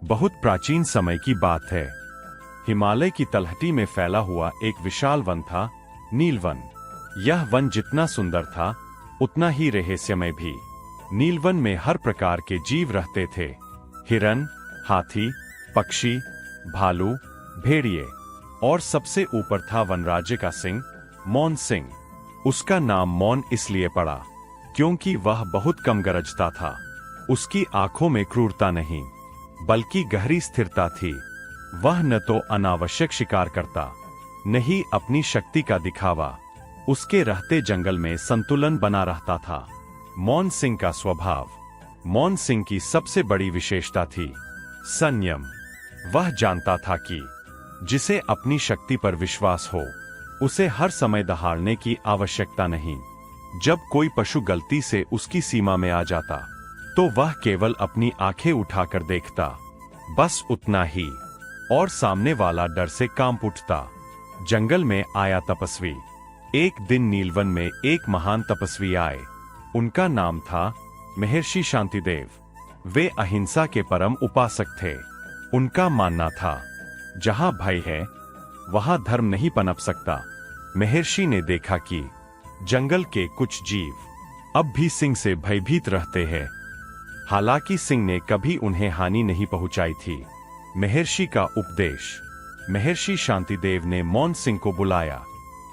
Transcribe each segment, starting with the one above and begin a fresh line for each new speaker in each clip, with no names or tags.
बहुत प्राचीन समय की बात है। हिमालय की तलहटी में फैला हुआ एक विशाल वन था, नीलवन। यह वन जितना सुंदर था, उतना ही रहस्यमय भी। नीलवन में हर प्रकार के जीव रहते थे। हिरन, हाथी, पक्षी, भालू, भेड़िए और सबसे ऊपर था वनराज्य का सिंह, मौन सिंह। उसका नाम मौन इसलिए पड़ा क्योंकि वह बहुत कम गरजता था। उसकी आंखों में क्रूरता नहीं, बल्कि गहरी स्थिरता थी। वह न तो अनावश्यक शिकार करता, न ही अपनी शक्ति का दिखावा। उसके रहते जंगल में संतुलन बना रहता था। मौन सिंह का स्वभाव। मौन सिंह की सबसे बड़ी विशेषता थी संयम। वह जानता था कि जिसे अपनी शक्ति पर विश्वास हो, उसे हर समय दहाड़ने की आवश्यकता नहीं। जब कोई पशु गलती से उसकी सीमा में आ जाता, तो वह केवल अपनी आंखें उठाकर देखता, बस उतना ही, और सामने वाला डर से कांप उठता। जंगल में आया तपस्वी। एक दिन नीलवन में एक महान तपस्वी आए। उनका नाम था महर्षि शांतिदेव। वे अहिंसा के परम उपासक थे। उनका मानना था, जहां भय है, वहां धर्म नहीं पनप सकता। महर्षि ने देखा कि जंगल के कुछ जीव अब भी सिंह से भयभीत रहते हैं। हालांकि सिंह ने कभी उन्हें हानि नहीं पहुंचाई थी। महर्षि का उपदेश। महर्षि शांतिदेव ने मौन सिंह को बुलाया।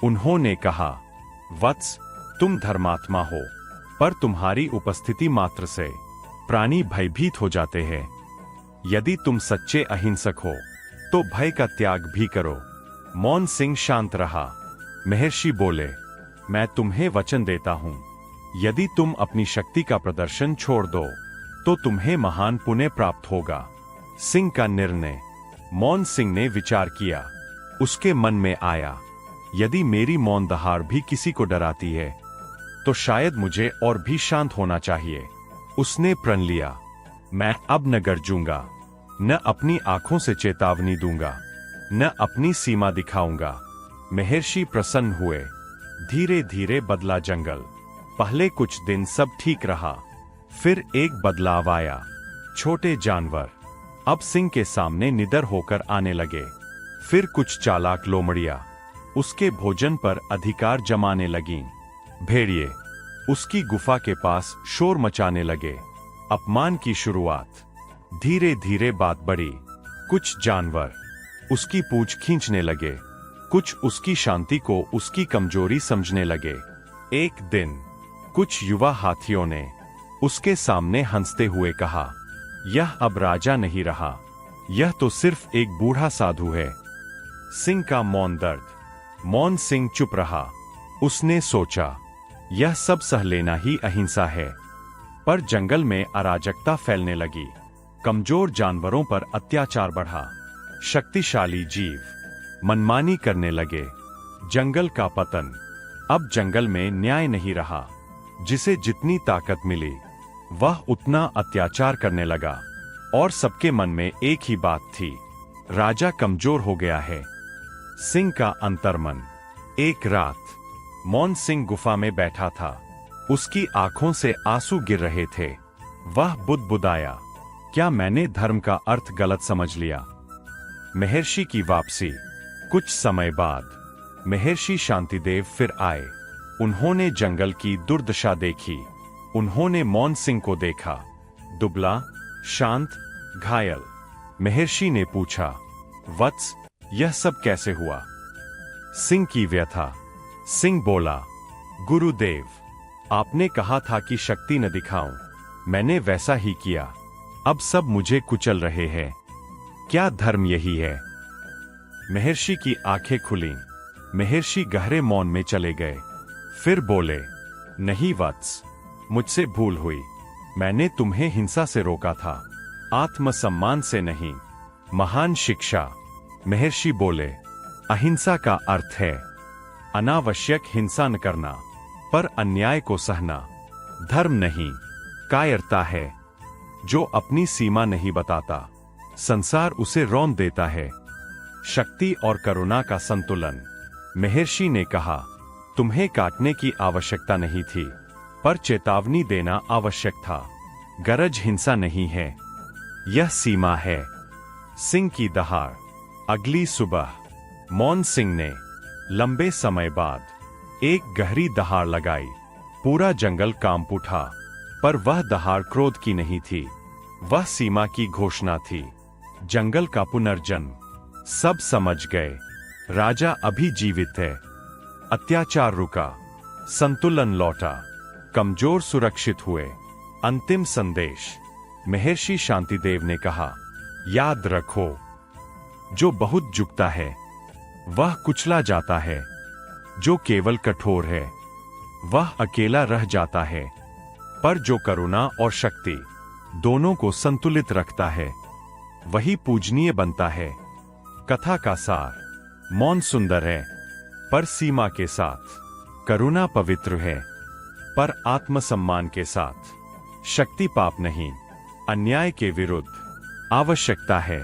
उन्होंने कहा, वत्स, तुम धर्मात्मा हो, पर तुम्हारी उपस्थिति मात्र से प्राणी भयभीत हो जाते हैं। यदि तुम सच्चे अहिंसक हो, तो भय का त्याग भी करो। मौन सिंह शांत रहा। महर्षि बोले, मैं तुम्हें वचन देता हूं, यदि तुम अपनी शक्ति का प्रदर्शन छोड़ दो, तो तुम्हें महान पुण्य प्राप्त होगा। सिंह का निर्णय। मौन सिंह ने विचार किया। उसके मन में आया, यदि मेरी मौन दहाड़ भी किसी को डराती है, तो शायद मुझे और भी शांत होना चाहिए। उसने प्रण लिया, मैं अब न गरजूंगा, न अपनी आंखों से चेतावनी दूंगा, न अपनी सीमा दिखाऊंगा। महर्षि प्रसन्न हुए। धीरे धीरे बदला जंगल। पहले कुछ दिन सब ठीक रहा, फिर एक बदलाव आया। छोटे जानवर अब सिंह के सामने निडर होकर आने लगे। फिर कुछ चालाक लोमड़ियां उसके भोजन पर अधिकार जमाने लगीं। भेड़िए उसकी गुफा के पास शोर मचाने लगे। अपमान की शुरुआत। धीरे धीरे बात बढ़ी। कुछ जानवर उसकी पूंछ खींचने लगे, कुछ उसकी शांति को उसकी कमजोरी समझने लगे। एक दिन कुछ युवा हाथियों ने उसके सामने हंसते हुए कहा, यह अब राजा नहीं रहा, यह तो सिर्फ एक बूढ़ा साधु है। सिंह का मौन दर्द। मौन सिंह चुप रहा। उसने सोचा, यह सब सह लेना ही अहिंसा है। पर जंगल में अराजकता फैलने लगी। कमजोर जानवरों पर अत्याचार बढ़ा। शक्तिशाली जीव मनमानी करने लगे। जंगल का पतन। अब जंगल में न्याय नहीं रहा। जिसे जितनी ताकत मिली, वह उतना अत्याचार करने लगा। और सबके मन में एक ही बात थी, राजा कमजोर हो गया है। सिंह का अंतर्मन। एक रात मौन सिंह गुफा में बैठा था। उसकी आंखों से आंसू गिर रहे थे। वह बुदबुदाया, क्या मैंने धर्म का अर्थ गलत समझ लिया? महर्षि की वापसी। कुछ समय बाद महर्षि शांतिदेव फिर आए। उन्होंने जंगल की दुर्दशा देखी। उन्होंने मौन सिंह को देखा, दुबला, शांत, घायल। महर्षि ने पूछा, वत्स, यह सब कैसे हुआ? सिंह की व्यथा। सिंह बोला, गुरुदेव, आपने कहा था कि शक्ति न दिखाऊं, मैंने वैसा ही किया। अब सब मुझे कुचल रहे हैं। क्या धर्म यही है? महर्षि की आंखें खुलीं। महर्षि गहरे मौन में चले गए। फिर बोले, नहीं वत्स, मुझसे भूल हुई। मैंने तुम्हें हिंसा से रोका था, आत्मसम्मान से नहीं। महान शिक्षा। महर्षि बोले, अहिंसा का अर्थ है अनावश्यक हिंसा न करना, पर अन्याय को सहना। धर्म नहीं, कायरता है। जो अपनी सीमा नहीं बताता, संसार उसे रौंद देता है। शक्ति और करुणा का संतुलन। महर्षि ने कहा, तुम्हें काटने की आवश्यकता नहीं थी, पर चेतावनी देना आवश्यक था। गरज हिंसा नहीं है, यह सीमा है। सिंह की दहाड़। अगली सुबह मौन सिंह ने लंबे समय बाद एक गहरी दहाड़ लगाई। पूरा जंगल कांप उठा, पर वह दहाड़ क्रोध की नहीं थी, वह सीमा की घोषणा थी, जंगल का पुनर्जन्म। सब समझ गए, राजा अभी जीवित है। अत्याचार रुका, संतुलन लौटा, कमजोर सुरक्षित हुए। अंतिम संदेश। महर्षि शांतिदेव ने कहा, याद रखो, जो बहुत झुकता है वह कुचला जाता है, जो केवल कठोर है वह अकेला रह जाता है, पर जो करुणा और शक्ति दोनों को संतुलित रखता है वही पूजनीय बनता है। कथा का सार। मौन सुंदर है पर सीमा के साथ, करुणा पवित्र है पर आत्मसम्मान के साथ, शक्ति पाप नहीं, अन्याय के विरुद्ध। आवश्यकता है